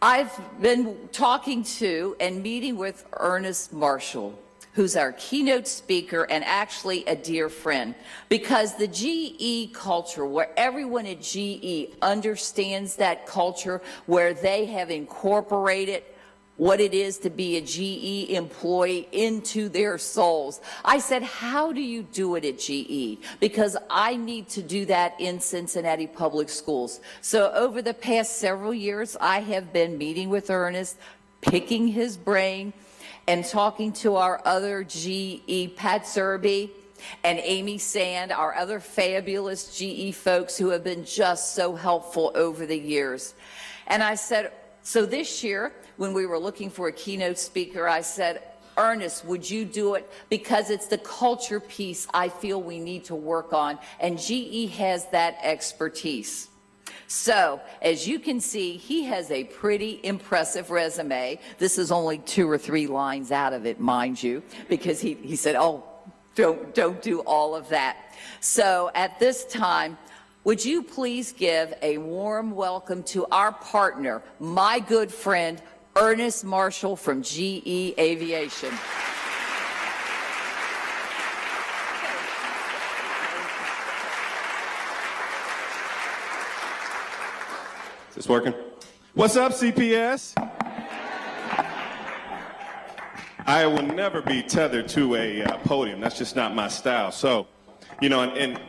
I've been talking to and meeting with Ernest Marshall, who's our keynote speaker and actually a dear friend, because the GE culture, where everyone at GE understands that culture, where they have incorporated what it is to be a GE employee into their souls. I said, how do you do it at GE? Because I need to do that in Cincinnati Public Schools. So over the past several years, I have been meeting with Ernest, picking his brain, and talking to our other GE, Pat Zerby and Amy Sand, our other fabulous GE folks who have been just so helpful over the years. And I said, so this year, when we were looking for a keynote speaker, I said, Ernest, would you do it? Because it's the culture piece I feel we need to work on, and GE has that expertise. So, as you can see, he has a pretty impressive resume. This is only 2 or 3 lines out of it, mind you, because he said, oh, don't do all of that. So, at this time, would you please give a warm welcome to our partner, my good friend, Ernest Marshall from GE Aviation. Is this working? What's up, CPS? I will never be tethered to a podium. That's just not my style. So, you know, and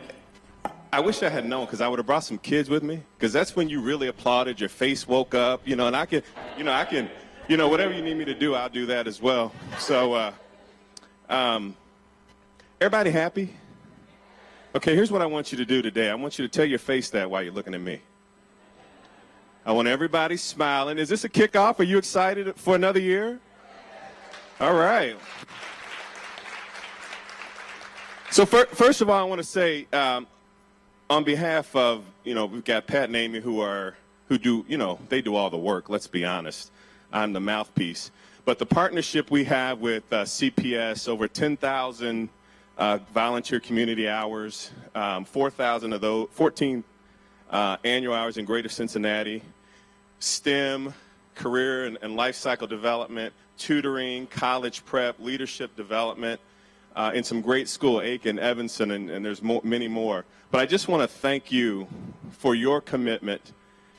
I wish I had known, because I would have brought some kids with me, because that's when you really applauded, your face woke up, you know, and I can, whatever you need me to do, I'll do that as well. So, everybody happy? Okay, here's what I want you to do today. I want you to tell your face that while you're looking at me. I want everybody smiling. Is this a kickoff? Are you excited for another year? All right. So first of all, I want to say, on behalf of, we've got Pat and Amy who do, they do all the work, let's be honest. I'm the mouthpiece. But the partnership we have with CPS, over 10,000 volunteer community hours, 4,000 of those, 14 annual hours in Greater Cincinnati, STEM, career and life cycle development, tutoring, college prep, leadership development, in some great school, Aiken, Evanston, and there's many more. But I just want to thank you for your commitment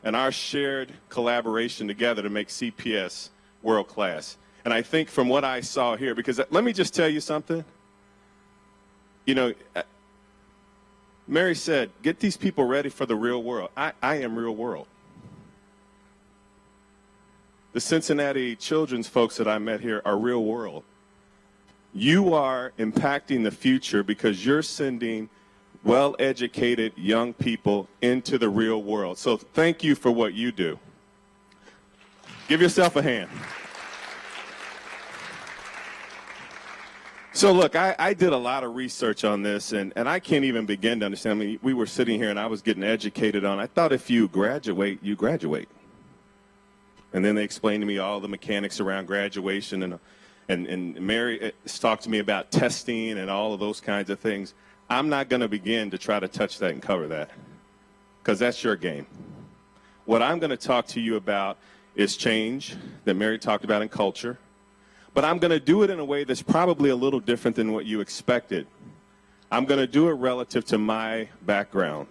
and our shared collaboration together to make CPS world class. And I think from what I saw here, because let me just tell you something. Mary said, get these people ready for the real world. I am real world. The Cincinnati children's folks that I met here are real world. You are impacting the future because you're sending well-educated young people into the real world. So thank you for what you do. Give yourself a hand. So look, I did a lot of research on this, and I can't even begin to understand. I mean, we were sitting here and I was getting educated on, I thought if you graduate, you graduate. And then they explained to me all the mechanics around graduation, and Mary talked to me about testing and all of those kinds of things. I'm not going to begin to try to touch that and cover that, because that's your game. What I'm going to talk to you about is change that Mary talked about in culture, but I'm going to do it in a way that's probably a little different than what you expected. I'm going to do it relative to my background.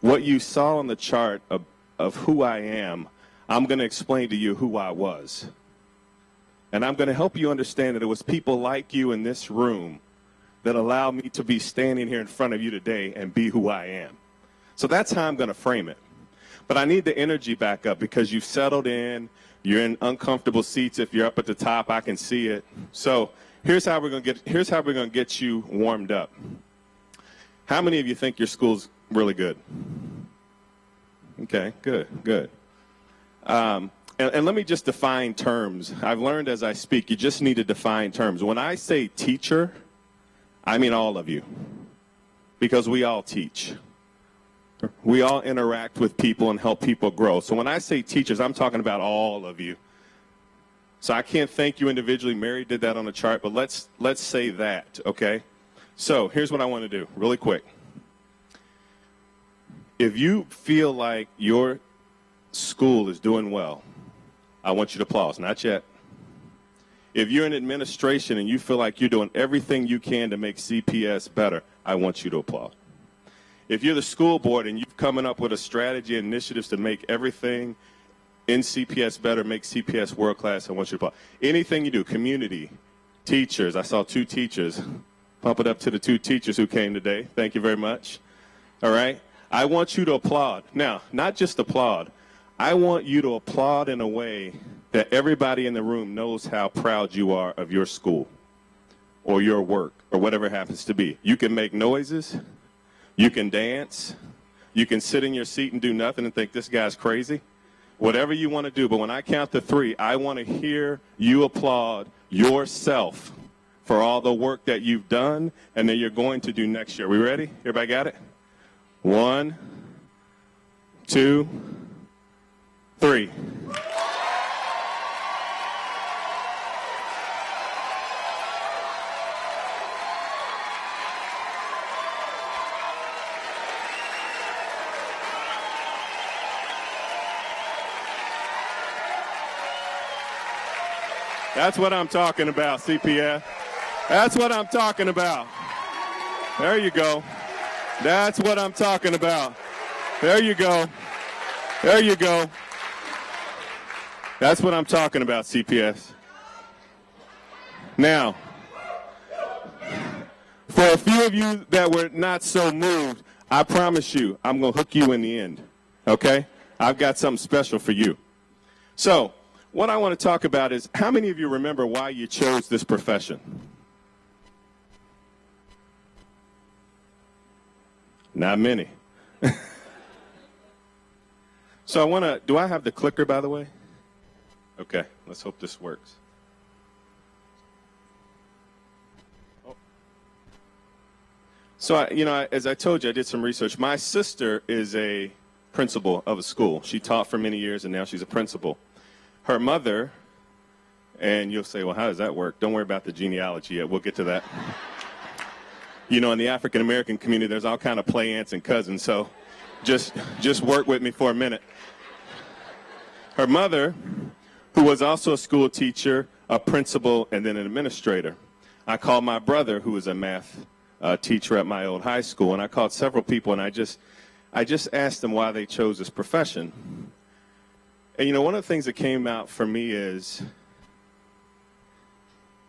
What you saw on the chart of who I am, I'm going to explain to you who I was. And I'm going to help you understand that it was people like you in this room that allowed me to be standing here in front of you today and be who I am. So that's how I'm going to frame it. But I need the energy back up, because you've settled in. You're in uncomfortable seats. If you're up at the top, I can see it. So here's how we're going to get you warmed up. How many of you think your school's really good? Okay, good. And let me just define terms. I've learned as I speak, you just need to define terms. When I say teacher, I mean all of you, because we all teach. We all interact with people and help people grow. So when I say teachers, I'm talking about all of you. So I can't thank you individually. Mary did that on the chart, but let's say that, okay? So here's what I want to do really quick. If you feel like your school is doing well, I want you to applause. Not yet. If you're in administration and you feel like you're doing everything you can to make CPS better, I want you to applaud. If you're the school board and you're coming up with a strategy and initiatives to make everything in CPS better, make CPS world class, I want you to applaud. Anything you do, community, teachers, I saw 2 teachers. Pump it up to the 2 teachers who came today. Thank you very much. All right? I want you to applaud. Now, not just applaud. I want you to applaud in a way that everybody in the room knows how proud you are of your school or your work or whatever it happens to be. You can make noises. You can dance. You can sit in your seat and do nothing and think this guy's crazy. Whatever you want to do. But when I count to 3, I want to hear you applaud yourself for all the work that you've done and that you're going to do next year. We ready? Everybody got it? 1, 2, 3. That's what I'm talking about, CPS. That's what I'm talking about. There you go. That's what I'm talking about. There you go. There you go. That's what I'm talking about, CPS. Now, for a few of you that were not so moved, I promise you, I'm going to hook you in the end, okay? I've got something special for you. So, what I want to talk about is how many of you remember why you chose this profession? Not many. So I want to, do I have the clicker, by the way? Okay, let's hope this works. Oh. So, as I told you, I did some research. My sister is a principal of a school. She taught for many years, and now she's a principal. Her mother, and you'll say, well, how does that work? Don't worry about the genealogy yet. We'll get to that. In the African-American community, there's all kind of play aunts and cousins, so just work with me for a minute. Her mother, who was also a school teacher, a principal, and then an administrator. I called my brother, who was a math teacher at my old high school, and I called several people, and I just asked them why they chose this profession. And one of the things that came out for me is,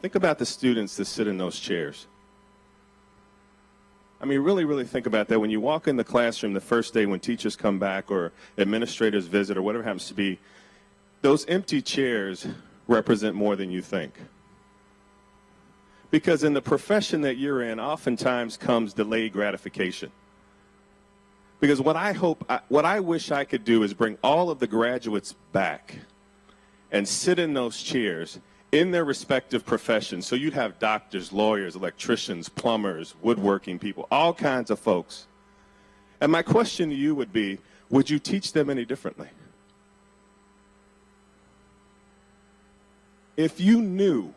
think about the students that sit in those chairs. I mean, really, really think about that. When you walk in the classroom the first day when teachers come back or administrators visit or whatever happens to be, those empty chairs represent more than you think. Because in the profession that you're in, oftentimes comes delayed gratification. Because what I wish I could do is bring all of the graduates back and sit in those chairs in their respective professions. So you'd have doctors, lawyers, electricians, plumbers, woodworking people, all kinds of folks. And my question to you would be, would you teach them any differently? If you knew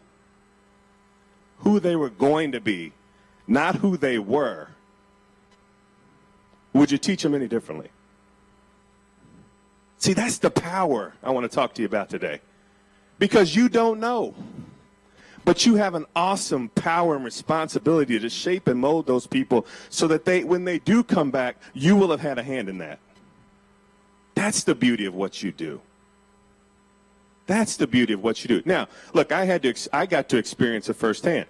who they were going to be, not who they were, would you teach them any differently? See, that's the power I want to talk to you about today. Because you don't know. But you have an awesome power and responsibility to shape and mold those people so that when they do come back, you will have had a hand in that. That's the beauty of what you do. That's the beauty of what you do. Now, look, I got to experience it firsthand.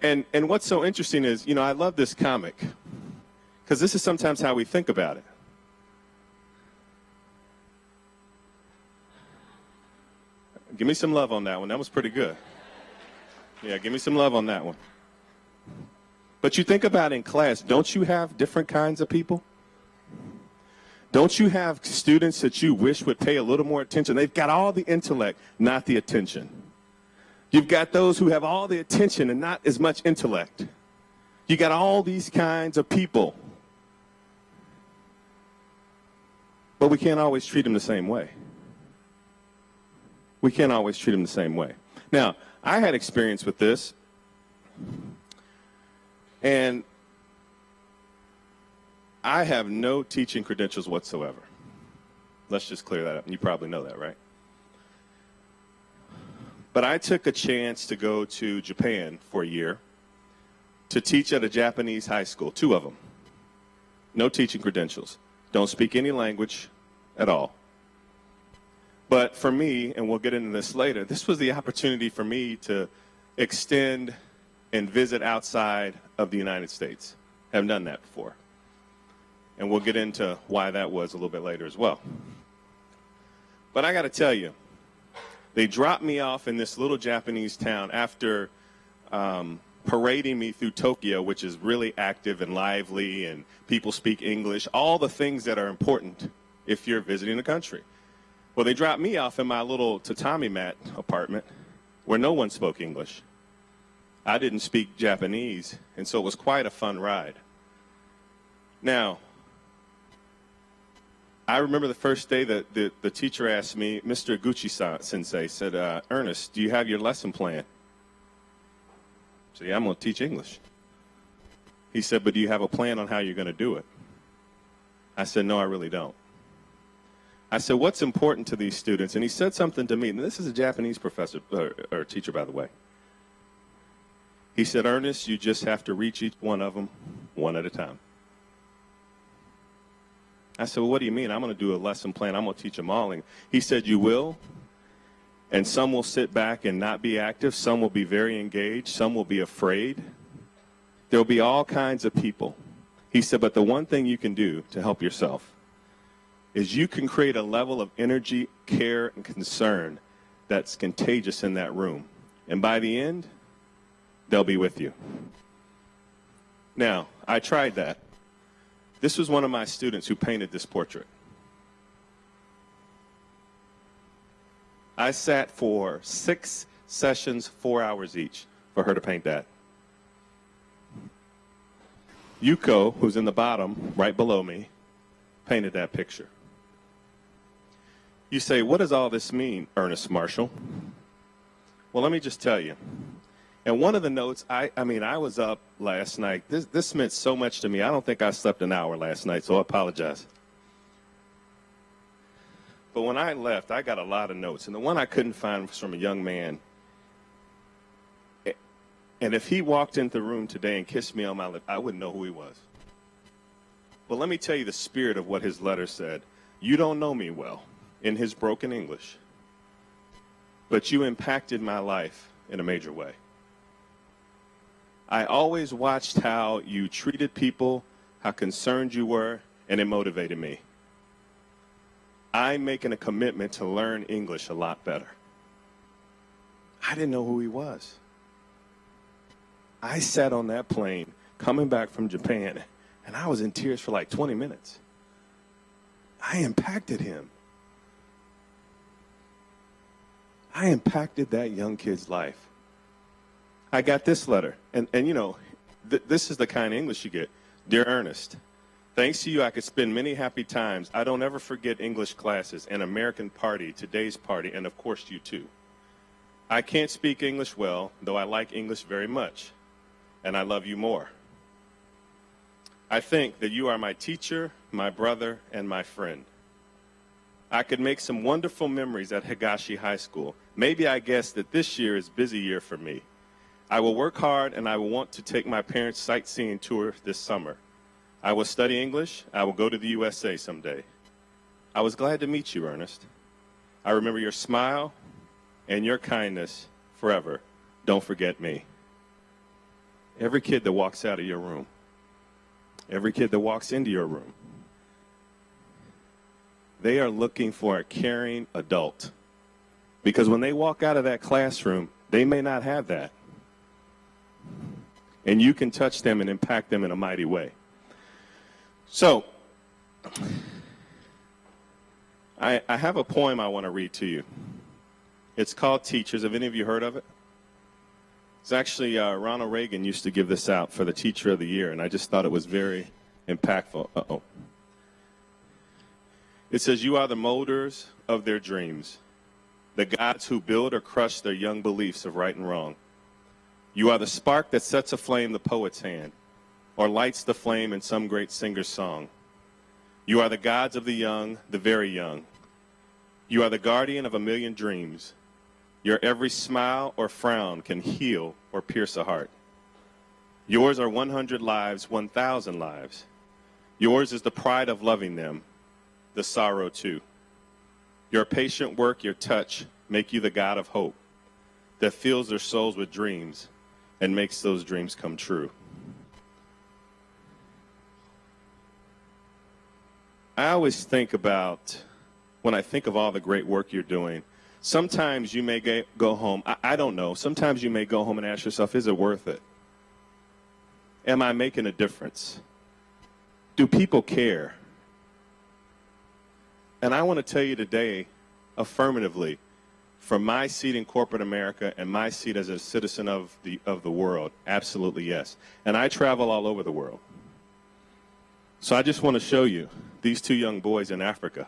And what's so interesting is, I love this comic. Because this is sometimes how we think about it. Give me some love on that one. That was pretty good. Yeah, give me some love on that one. But you think about in class, don't you have different kinds of people? Don't you have students that you wish would pay a little more attention? They've got all the intellect, not the attention. You've got those who have all the attention and not as much intellect. You got all these kinds of people. But we can't always treat them the same way. We can't always treat them the same way. Now, I had experience with this, and I have no teaching credentials whatsoever. Let's just clear that up, and you probably know that, right? But I took a chance to go to Japan for a year to teach at a Japanese high school, 2 of them. No teaching credentials. Don't speak any language at all. But for me, and we'll get into this later, this was the opportunity for me to extend and visit outside of the United States. I haven't done that before. And we'll get into why that was a little bit later as well. But I got to tell you, they dropped me off in this little Japanese town after parading me through Tokyo, which is really active and lively, and people speak English, all the things that are important if you're visiting a country. Well, they dropped me off in my little tatami mat apartment where no one spoke English. I didn't speak Japanese, and so it was quite a fun ride. Now, I remember the first day that the teacher asked me, Mr. Gucci-sensei said, Ernest, do you have your lesson plan? I said, yeah, I'm going to teach English. He said, but do you have a plan on how you're going to do it? I said, no, I really don't. I said, what's important to these students? And he said something to me, and this is a Japanese professor, or teacher, by the way. He said, Ernest, you just have to reach each one of them one at a time. I said, well, what do you mean? I'm going to do a lesson plan. I'm going to teach them all. And he said, you will, and some will sit back and not be active. Some will be very engaged. Some will be afraid. There will be all kinds of people. He said, but the one thing you can do to help yourself is you can create a level of energy, care, and concern that's contagious in that room. And by the end, they'll be with you. Now, I tried that. This was one of my students who painted this portrait. I sat for 6 sessions, 4 hours each, for her to paint that. Yuko, who's in the bottom, right below me, painted that picture. You say, what does all this mean, Ernest Marshall? Well, let me just tell you. And one of the notes, I was up last night. This meant so much to me. I don't think I slept an hour last night, so I apologize. But when I left, I got a lot of notes. And the one I couldn't find was from a young man. And if he walked into the room today and kissed me on my lip, I wouldn't know who he was. But let me tell you the spirit of what his letter said. You don't know me well, in his broken English, but you impacted my life in a major way. I always watched how you treated people, how concerned you were, and it motivated me. I'm making a commitment to learn English a lot better. I didn't know who he was. I sat on that plane coming back from Japan, and I was in tears for like 20 minutes. I impacted him. I impacted that young kid's life. I got this letter, and you know, this is the kind of English you get. Dear Ernest, thanks to you, I could spend many happy times. I don't ever forget English classes, an American party, today's party, and of course you too. I can't speak English well, though I like English very much, and I love you more. I think that you are my teacher, my brother, and my friend. I could make some wonderful memories at Higashi High School. Maybe I guess that this year is a busy year for me. I will work hard, and I will want to take my parents' sightseeing tour this summer. I will study English. I will go to the USA someday. I was glad to meet you, Ernest. I remember your smile and your kindness forever. Don't forget me. Every kid that walks out of your room, every kid that walks into your room, they are looking for a caring adult. Because when they walk out of that classroom, they may not have that. And you can touch them and impact them in a mighty way. So, I have a poem I want to read to you. It's called Teachers. Have any of you heard of it? It's actually, Ronald Reagan used to give this out for the Teacher of the Year, and I just thought it was very impactful. Uh-oh. It says, you are the molders of their dreams, the gods who build or crush their young beliefs of right and wrong. You are the spark that sets aflame the poet's hand, or lights the flame in some great singer's song. You are the gods of the young, the very young. You are the guardian of a million dreams. Your every smile or frown can heal or pierce a heart. Yours are 100 lives, 1,000 lives. Yours is the pride of loving them, the sorrow too. Your patient work, your touch, make you the God of hope that fills their souls with dreams and makes those dreams come true. I always think about, when I think of all the great work you're doing, sometimes you may go home, I don't know, sometimes you may go home and ask yourself, is it worth it? Am I making a difference? Do people care? And I want to tell you today, affirmatively, from my seat in corporate America and my seat as a citizen of the world, absolutely yes. And I travel all over the world. So I just want to show you these two young boys in Africa.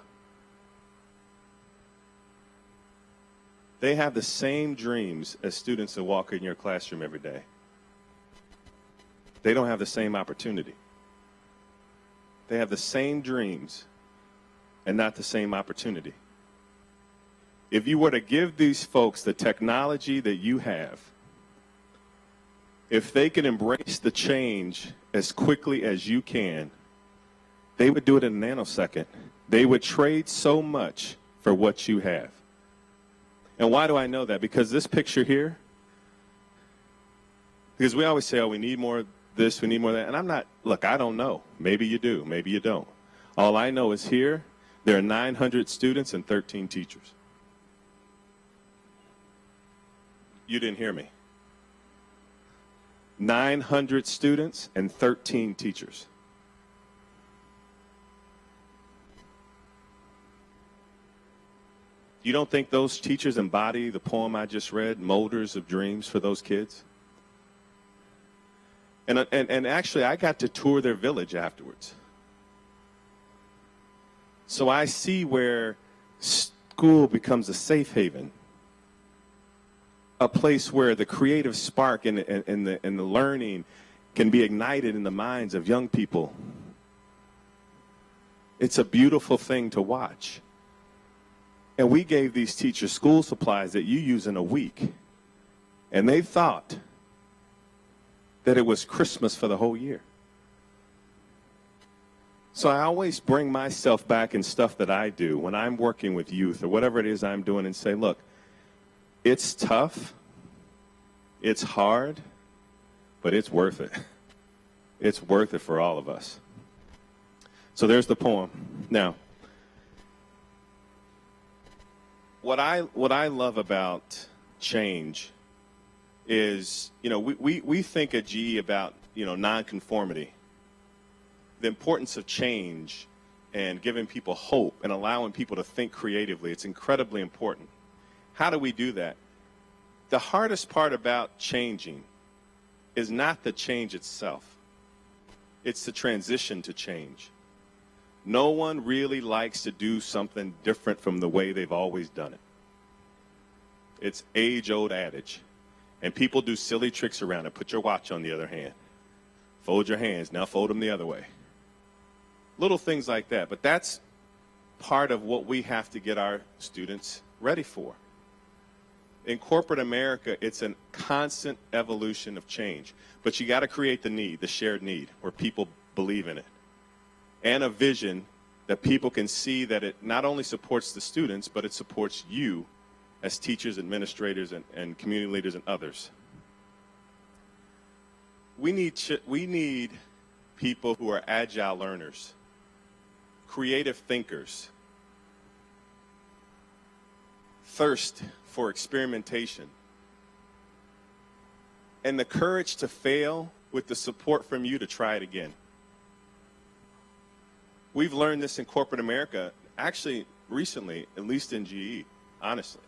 They have the same dreams as students that walk in your classroom every day. They don't have the same opportunity. They have the same dreams and not the same opportunity. If you were to give these folks the technology that you have, if they could embrace the change as quickly as you can, they would do it in a nanosecond. They would trade so much for what you have. And why do I know that? Because this picture here, because we always say, oh, we need more of this, we need more of that. And I'm not, look, I don't know. Maybe you do, maybe you don't. All I know is here, there are 900 students and 13 teachers. You didn't hear me. 900 students and 13 teachers. You don't think those teachers embody the poem I just read, Molders of Dreams, for those kids? And actually, I got to tour their village afterwards. So I see where school becomes a safe haven, a place where the creative spark and the learning can be ignited in the minds of young people. It's a beautiful thing to watch. And we gave these teachers school supplies that you use in a week. And they thought that it was Christmas for the whole year. So I always bring myself back in stuff that I do when I'm working with youth or whatever it is I'm doing and say, look, it's tough, it's hard, but it's worth it. It's worth it for all of us. So there's the poem. Now, what I love about change is, you know, we think at GE about, you know, nonconformity, the importance of change and giving people hope and allowing people to think creatively. It's incredibly important. How do we do that? The hardest part about changing is not the change itself. It's the transition to change. No one really likes to do something different from the way they've always done it. It's age-old adage. And people do silly tricks around it. Put your watch on the other hand. Fold your hands. Now fold them the other way. Little things like that. But that's part of what we have to get our students ready for. In corporate America, it's a constant evolution of change. But you got to create the need, the shared need, where people believe in it. And a vision that people can see that it not only supports the students, but it supports you as teachers, administrators, and community leaders and others. We need people who are agile learners, creative thinkers, thirst for experimentation, and the courage to fail with the support from you to try it again. We've learned this in corporate America, actually recently, at least in GE, honestly.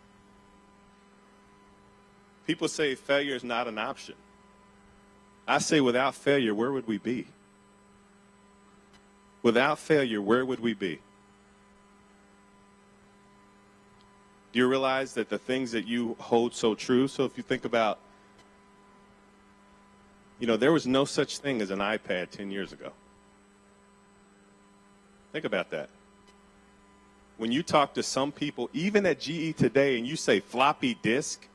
People say failure is not an option. I say without failure, where would we be? Without failure, where would we be? Do you realize that the things that you hold so true? So if you think about, you know, there was no such thing as an iPad 10 years ago. Think about that. when you talk to some people, even at GE today, and you say floppy disk,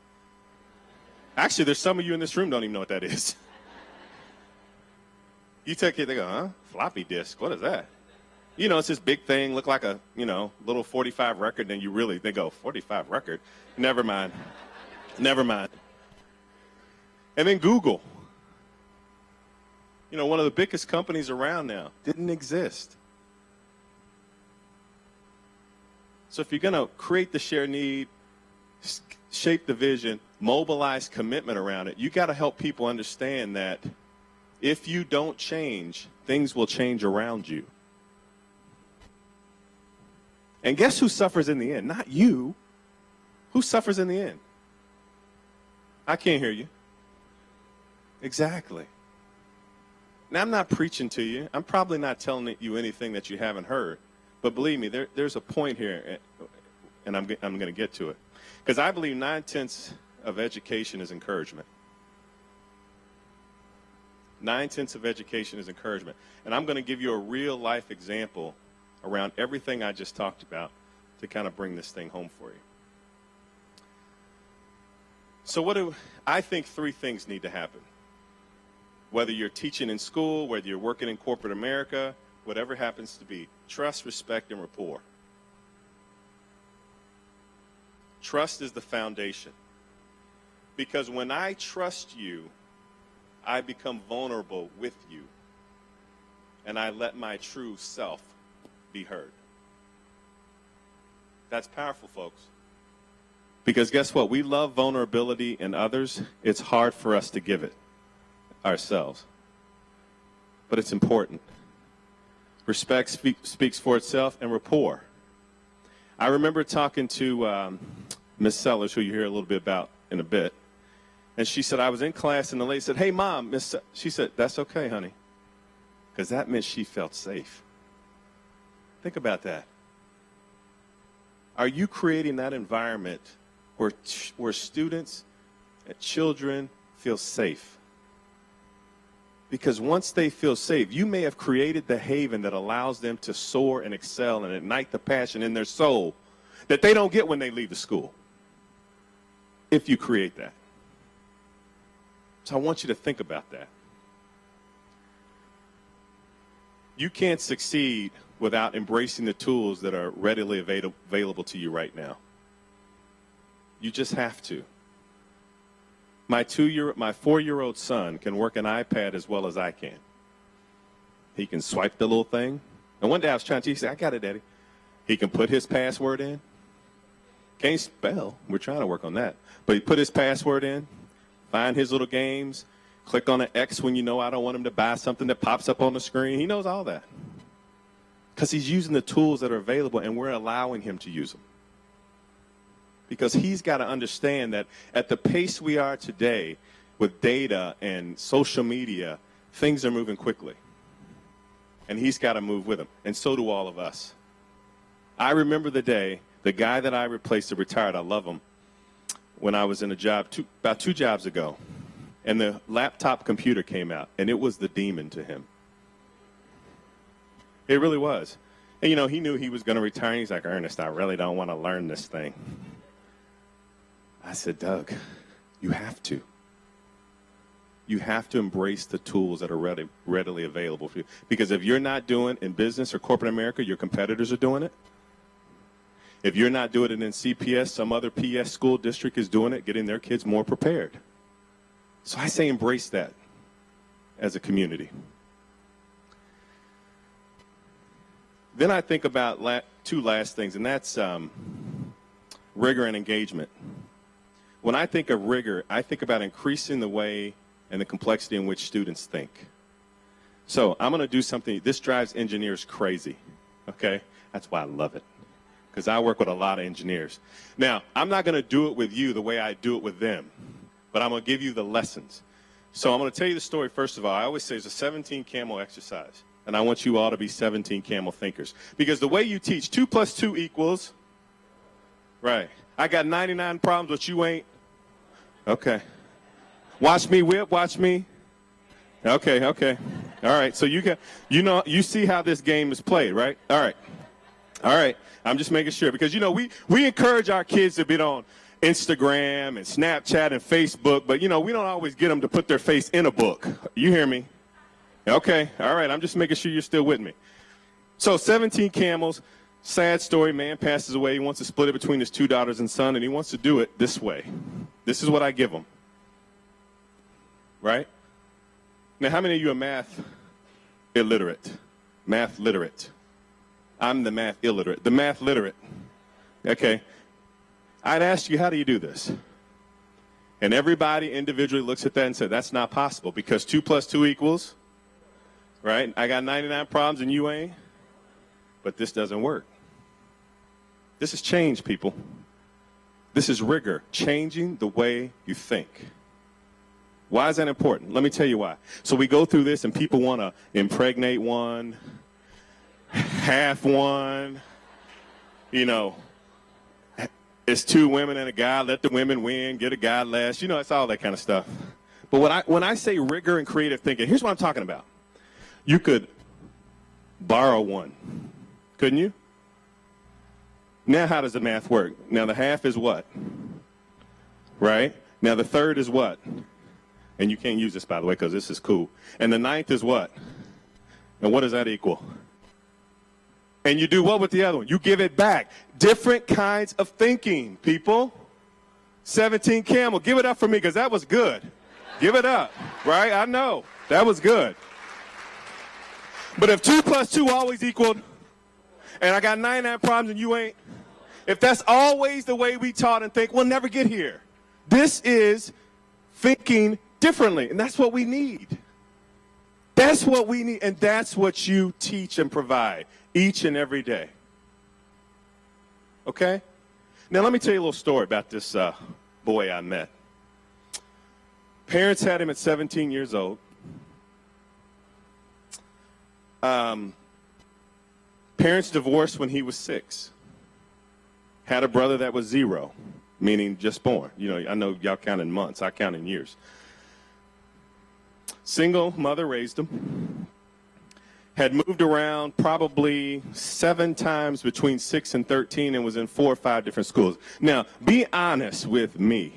actually, there's some of you in this room don't even know what that is. You take it, they go, huh? Floppy disk, what is that? You know, it's this big thing, look like a, little 45 record, and they go, 45 record? Never mind. Never mind. And then Google. One of the biggest companies around now didn't exist. So if you're going to create the shared need, shape the vision, mobilize commitment around it, you got to help people understand that if you don't change, things will change around you. And guess who suffers in the end? Not you. Who suffers in the end? I can't hear you. Exactly. Now, I'm not preaching to you. I'm probably not telling you anything that you haven't heard. But believe me, there's a point here, and I'm going to get to it. Because I believe 9/10 of education is encouragement. 9/10 of education is encouragement. And I'm going to give you a real-life example around everything I just talked about to kind of bring this thing home for you. So I think 3 things need to happen. Whether you're teaching in school, whether you're working in corporate America, whatever happens to be, trust, respect, and rapport. Trust is the foundation. Because when I trust you, I become vulnerable with you, and I let my true self be heard. That's powerful, folks. Because guess what? We love vulnerability in others. It's hard for us to give it ourselves. But it's important. Respect speaks for itself, and rapport. I remember talking to Miss Sellers, who you hear a little bit about in a bit, and she said, I was in class, and the lady said, hey, Mom, she said, that's okay, honey, because that meant she felt safe. Think about that. Are you creating that environment where students and children feel safe? Because once they feel safe, you may have created the haven that allows them to soar and excel and ignite the passion in their soul that they don't get when they leave the school, if you create that. So I want you to think about that. You can't succeed without embracing the tools that are readily available to you right now. You just have to. My 4-year-old son can work an iPad as well as I can. He can swipe the little thing. And one day I was trying to teach him, I got it, Daddy. He can put his password in. Can't spell. We're trying to work on that. But he put his password in, find his little games, click on an X when I don't want him to buy something that pops up on the screen. He knows all that. Because he's using the tools that are available, and we're allowing him to use them. Because he's got to understand that at the pace we are today with data and social media, things are moving quickly. And he's got to move with them. And so do all of us. I remember the day, the guy that I replaced, retired, I love him, when I was in a job about 2 jobs ago. And the laptop computer came out, and it was the demon to him. It really was. And, he knew he was going to retire. He's like, Ernest, I really don't want to learn this thing. I said, Doug, you have to. You have to embrace the tools that are readily available for you. Because if you're not doing it in business or corporate America, your competitors are doing it. If you're not doing it in CPS, some other PS school district is doing it, getting their kids more prepared. So I say embrace that as a community. Then I think about 2 last things, and that's rigor and engagement. When I think of rigor, I think about increasing the way and the complexity in which students think. So I'm going to do something. This drives engineers crazy, okay? That's why I love it, because I work with a lot of engineers. Now, I'm not going to do it with you the way I do it with them, but I'm going to give you the lessons. So I'm going to tell you the story first of all. I always say it's a 17 camel exercise, and I want you all to be 17 camel thinkers. Because the way you teach, 2 + 2 equals, right. I got 99 problems, but you ain't. Okay. Watch me whip, watch me. Okay. All right. So you see how this game is played, right? All right. All right. I'm just making sure because, you know, we encourage our kids to be on Instagram and Snapchat and Facebook, but, you know, we don't always get them to put their face in a book. You hear me? Okay. All right. I'm just making sure you're still with me. So 17 camels, sad story. Man passes away. He wants to split it between his 2 daughters and son, and he wants to do it this way. This is what I give him. Right? Now, how many of you are math illiterate? Math literate. I'm the math illiterate. The math literate. Okay. I'd ask you, how do you do this? And everybody individually looks at that and says, that's not possible because 2 plus 2 equals, right? I got 99 problems and you ain't. But this doesn't work. This is change, people. This is rigor, changing the way you think. Why is that important? Let me tell you why. So we go through this and people want to impregnate one, half one, you know, it's 2 women and a guy, let the women win, get a guy last, you know, it's all that kind of stuff. But when I say rigor and creative thinking, here's what I'm talking about. You could borrow one, couldn't you? Now how does the math work? Now the half is what? Right? Now the third is what? And you can't use this, by the way, because this is cool. And the 9th is what? And what does that equal? And you do what with the other one? You give it back. Different kinds of thinking, people. 17 camel. Give it up for me because that was good. Give it up, right? I know. That was good. But if 2 plus 2 always equaled, and I got 99 problems and you ain't, if that's always the way we taught and think, we'll never get here. This is thinking differently, and that's what we need. That's what we need, and that's what you teach and provide each and every day. Okay? Now, let me tell you a little story about this boy I met. Parents had him at 17 years old. Parents divorced when he was 6. Had a brother that was 0, meaning just born. You know, I know y'all count in months. I count in years. Single mother raised him. Had moved around probably 7 times between 6 and 13 and was in 4 or 5 different schools. Now, be honest with me.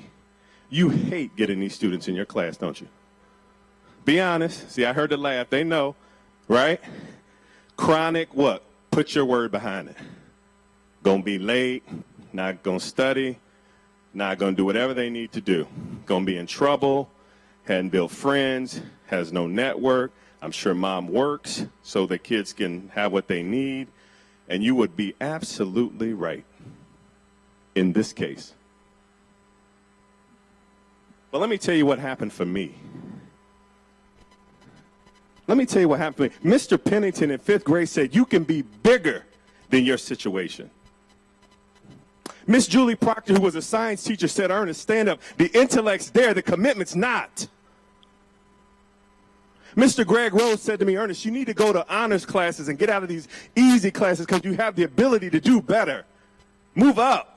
You hate getting these students in your class, don't you? Be honest. See, I heard the laugh. They know, right? Chronic what? Put your word behind it. Gonna be late, not gonna study, not gonna do whatever they need to do. Gonna be in trouble, hadn't built friends, has no network. I'm sure mom works so the kids can have what they need. And you would be absolutely right in this case. But let me tell you what happened for me. Let me tell you what happened for me. Mr. Pennington in 5th grade said, you can be bigger than your situation. Miss Julie Proctor, who was a science teacher, said, Ernest, stand up. The intellect's there, the commitment's not. Mr. Greg Rose said to me, Ernest, you need to go to honors classes and get out of these easy classes because you have the ability to do better. Move up.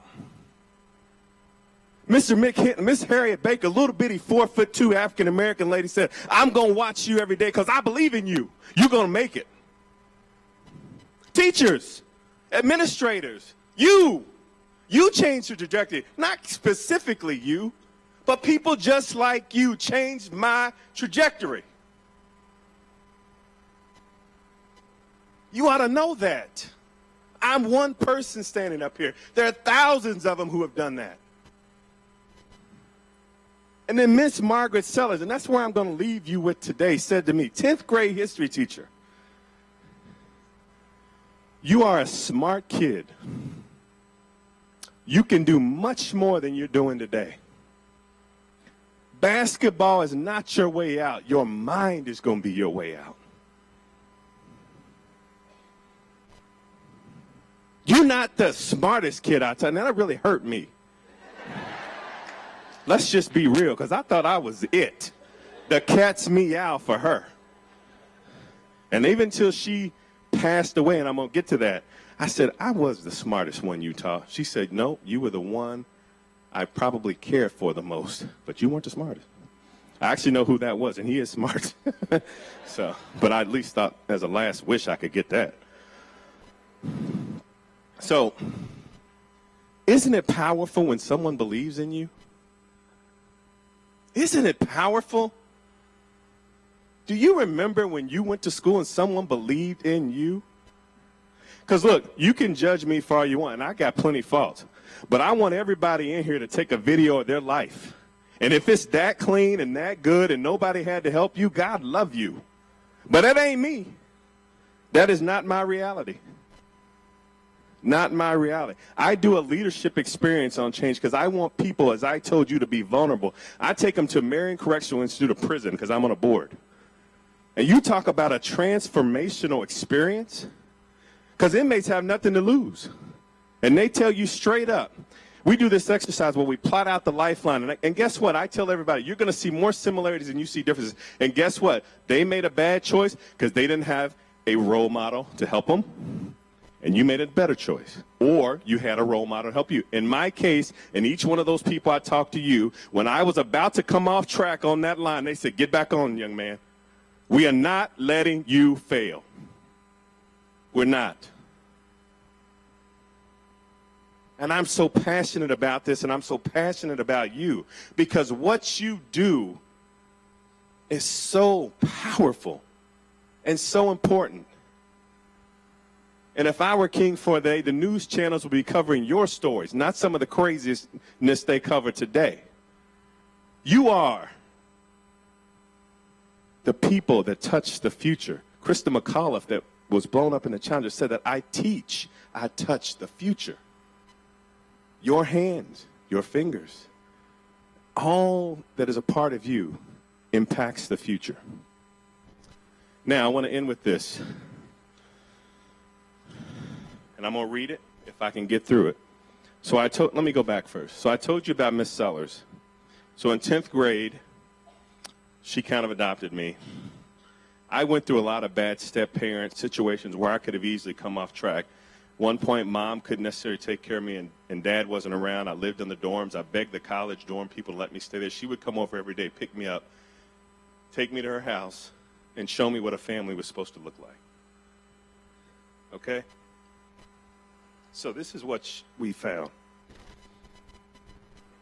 Mr. Mick Hinton, Miss Harriet Baker, little bitty 4'2" African-American lady said, I'm going to watch you every day because I believe in you. You're going to make it. Teachers, administrators, you changed your trajectory. Not specifically you, but people just like you changed my trajectory. You ought to know that. I'm one person standing up here. There are thousands of them who have done that. And then Miss Margaret Sellers, and that's where I'm going to leave you with today, said to me, 10th grade history teacher, you are a smart kid. You can do much more than you're doing today. Basketball is not your way out. Your mind is going to be your way out. You're not the smartest kid out there. Now, that really hurt me. Let's just be real, because I thought I was it. The cat's meow for her. And even until she passed away, and I'm going to get to that, I said, I was the smartest one you taught. She said, no, you were the one I probably cared for the most, but you weren't the smartest. I actually know who that was, and he is smart. But I at least thought as a last wish I could get that. So, isn't it powerful when someone believes in you? Isn't it powerful? Do you remember when you went to school and someone believed in you? Because look, you can judge me for all you want, and I got plenty of faults. But I want everybody in here to take a video of their life. And if it's that clean and that good and nobody had to help you, God love you. But that ain't me. That is not my reality. Not my reality. I do a leadership experience on change because I want people, as I told you, to be vulnerable. I take them to Marion Correctional Institute of Prison because I'm on a board. And you talk about a transformational experience because inmates have nothing to lose. And they tell you straight up. We do this exercise where we plot out the lifeline. And guess what? I tell everybody, you're going to see more similarities than you see differences. And guess what? They made a bad choice because they didn't have a role model to help them. And you made a better choice. Or you had a role model to help you. In my case, and each one of those people I talked to you, when I was about to come off track on that line, they said, get back on, young man. We are not letting you fail. We're not. And I'm so passionate about this, and I'm so passionate about you, because what you do is so powerful and so important. And if I were king for a day, the news channels would be covering your stories, not some of the craziness they cover today. You are the people that touch the future. Krista McAuliffe, that was blown up in the Challenger, said that I touch the future. Your hands, your fingers, all that is a part of you impacts the future. Now, I want to end with this. And I'm going to read it if I can get through it. So let me go back first. So I told you about Miss Sellers. So in 10th grade, she kind of adopted me. I went through a lot of bad step-parent situations where I could have easily come off track. One point, mom couldn't necessarily take care of me, and dad wasn't around. I lived in the dorms. I begged the college dorm people to let me stay there. She would come over every day, pick me up, take me to her house, and show me what a family was supposed to look like. Okay? So this is what we found.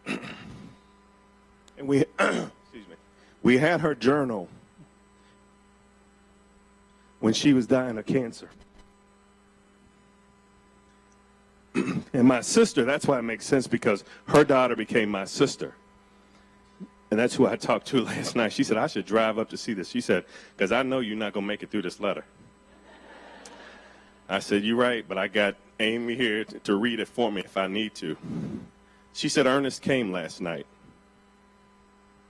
And we, excuse me, we had her journal when she was dying of cancer. And my sister, that's why it makes sense, because her daughter became my sister. And that's who I talked to last night. She said, I should drive up to see this. She said, because I know you're not going to make it through this letter. I said, you're right, but I got Amy here to read it for me if I need to. She said, Ernest came last night,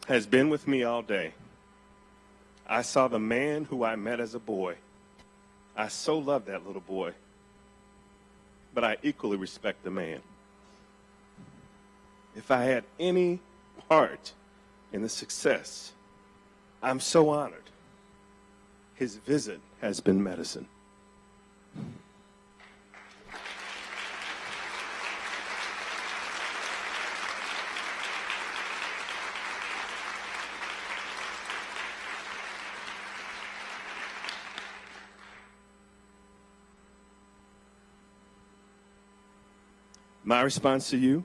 has been with me all day. I saw the man who I met as a boy. I so love that little boy, but I equally respect the man. If I had any part in the success, I'm so honored. His visit has been medicine. My response to you,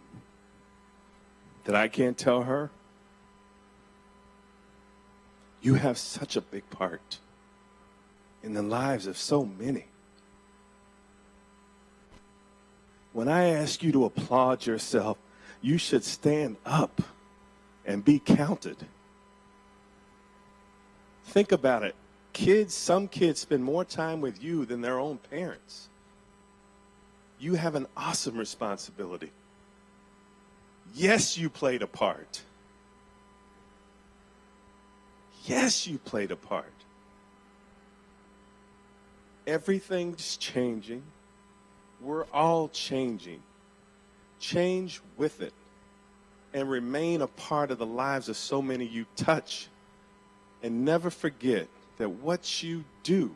that I can't tell her, you have such a big part in the lives of so many. When I ask you to applaud yourself, you should stand up and be counted. Think about it. Some kids spend more time with you than their own parents. You have an awesome responsibility. Yes, you played a part. Yes, you played a part. Everything's changing. We're all changing. Change with it and remain a part of the lives of so many you touch. And never forget that what you do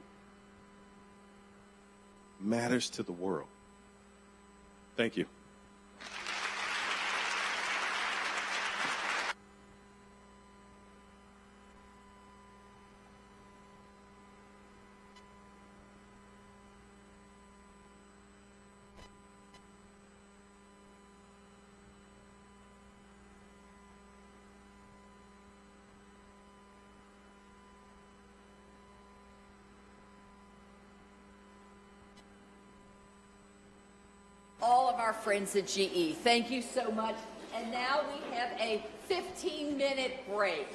matters to the world. Thank you. our friends at GE. Thank you so much. And now we have a 15-minute break.